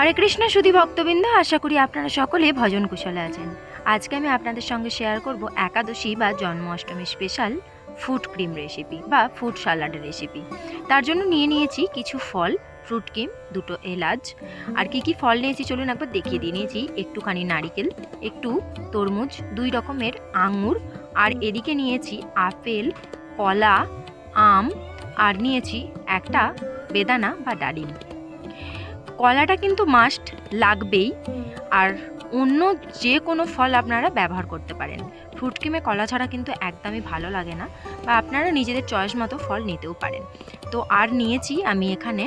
হরে কৃষ্ণ সুধী ভক্তবৃন্দ, আশা করি আপনারা সকলে ভজন কুশলে আছেন। আজকে আমি আপনাদের সঙ্গে শেয়ার করব একাদশী বা Janmashtami special food cream recipe বা ফুড সালাডের রেসিপি। তার জন্য নিয়েছি কিছু ফল, ফ্রুট ক্রিম, দুটো এলাচ। আর কি ফল নিয়েছি চলুন একবার দেখিয়ে দিয়ে। নিয়েছি একটুখানি নারিকেল, একটু তরমুজ, 2 রকমের আঙুর, আর এদিকে নিয়েছি আপেল, কলা, আম, আর নিয়েছি একটা বেদানা বা ডালিম। কলাটা কিন্তু মাস্ট লাগবেই, আর অন্য যে কোনো ফল আপনারা ব্যবহার করতে পারেন। ফ্রুট ক্রিমে কলা ছাড়া কিন্তু একদমই ভালো লাগে না, বা আপনারা নিজেদের চয়েস মতো ফল নিতেও পারেন। তো আর নিয়েছি আমি এখানে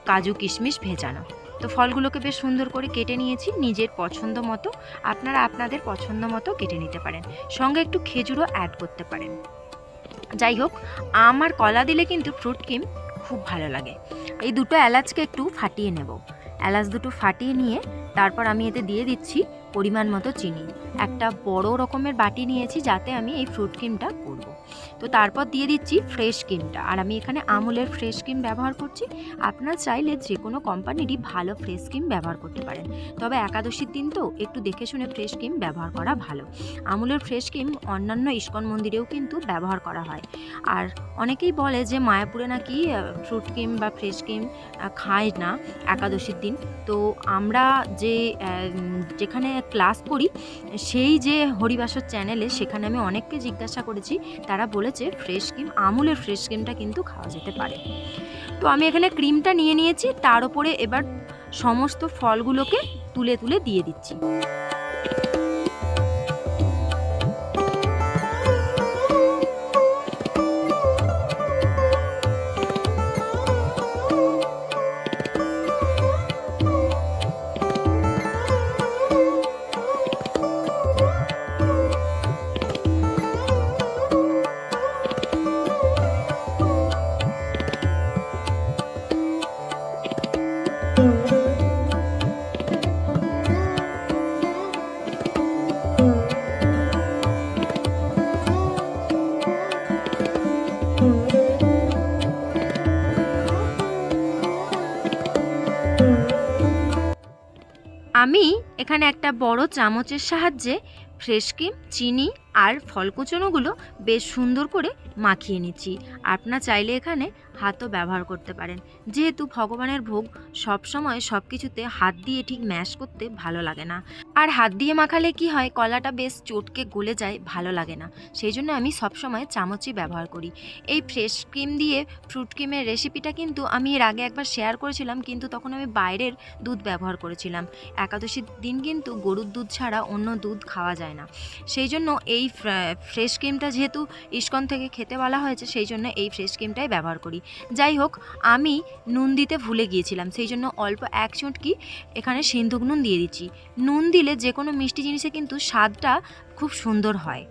কাজু কিশমিশ ভেজানো। তো ফলগুলোকে বেশ সুন্দর করে কেটে নিয়েছি নিজের পছন্দ মতো। আপনারা আপনাদের পছন্দ মতো কেটে নিতে পারেন, সঙ্গে একটু খেজুরও অ্যাড করতে পারেন। যাই হোক, আম আর কলা দিলে কিন্তু ফ্রুট ক্রিম খুব ভালো লাগে। এই দুটো এলাচকে একটু ফাটিয়ে নেব। এলাচ দুটো ফাটিয়ে নিয়ে তারপর আমি এতে দিয়ে দিচ্ছি পরিমাণ মতো চিনি। একটা বড় রকমের বাটি নিয়েছি যাতে আমি এই ফ্রুট ক্রিমটা করব। তো তারপর দিয়ে দিচ্ছি ফ্রেশ ক্রিমটা, আর আমি এখানে আমুলের ফ্রেশ ক্রিম ব্যবহার করছি। আপনারা চাইলে যে কোনো কোম্পানিরই ভালো ফ্রেশ ক্রিম ব্যবহার করতে পারেন, তবে একাদশীর দিন তো একটু দেখে শুনে ফ্রেশ ক্রিম ব্যবহার করা ভালো। আমুলের ফ্রেশ ক্রিম অন্যান্য ইস্কন মন্দিরেও কিন্তু ব্যবহার করা হয়। আর অনেকেই বলে যে মায়াপুরে নাকি ফ্রুট ক্রিম বা ফ্রেশ ক্রিম খায় না একাদশীর দিন। তো আমরা যেখানে ক্লাস করি সেই যে হরিবাসর চ্যানেলে, সেখানে আমি অনেককে জিজ্ঞাসা করেছি, তারা বলেছে ফ্রেশ ক্রিম, আমুলের ফ্রেশ ক্রিমটা কিন্তু খাওয়া যেতে পারে। তো আমি এখানে ক্রিমটা নিয়েছি, তার উপরে এবার সমস্ত ফলগুলোকে তুলে তুলে দিয়ে দিচ্ছি। আমি এখানে একটা বড় চামচের সাহায্যে ফ্রেশ ক্রিম, চিনি আর ফলকুচনোগুলো বেশ সুন্দর করে মাখিয়ে নিচ্ছি। আপনারা চাইলে এখানে হাতও ব্যবহার করতে পারেন, যেহেতু ভগবানের ভোগ সবসময় সব কিছুতে হাত দিয়ে ঠিক ম্যাশ করতে ভালো লাগে না। আর হাত দিয়ে মাখালে কি হয়, কলাটা বেশ চটকে গলে যায়, ভালো লাগে না। সেই জন্য আমি সবসময় চামচই ব্যবহার করি। এই ফ্রেশ ক্রিম দিয়ে ফ্রুট ক্রিমের রেসিপিটা কিন্তু আমি এর আগে একবার শেয়ার করেছিলাম, কিন্তু তখন আমি বাইরের দুধ ব্যবহার করেছিলাম। একাদশীর দিন কিন্তু গরুর দুধ ছাড়া অন্য দুধ খাওয়া যায় না। সেই জন্য এই ফ্রেশ ক্রিমটা যেহেতু ইস্কন থেকে খেতে বলা হয়েছে, সেই জন্য এই ফ্রেশ ক্রিমটাই ব্যবহার করি। যাই হোক, আমি নুন দিতে ভুলে গিয়েছিলাম, সেই জন্য অল্প 1 চুটকি এখানে সিন্ধুক নুন দিয়ে দিচ্ছি। নুন দিলে যে কোনো মিষ্টি জিনিসে কিন্তু স্বাদটা খুব সুন্দর হয়।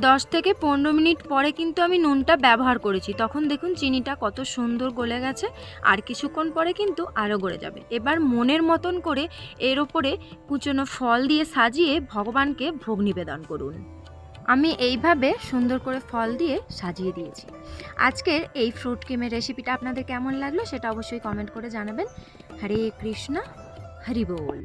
10 থেকে 15 মিনিট পরে কিন্তু আমি নুনটা ব্যবহার করেছি, তখন দেখুন চিনিটা কত সুন্দর গলে গেছে, আর কিছুক্ষণ পরে কিন্তু আরও গলে যাবে। এবার মনের মতন করে এর ওপরে কুচনো ফল দিয়ে সাজিয়ে ভগবানকে ভোগ নিবেদন করুন। আমি এইভাবে সুন্দর করে ফল দিয়ে সাজিয়ে দিয়েছি। আজকের এই ফ্রুট ক্রিমের রেসিপিটা আপনাদের কেমন লাগলো সেটা অবশ্যই কমেন্ট করে জানাবেন। হরে কৃষ্ণ, হরি বল।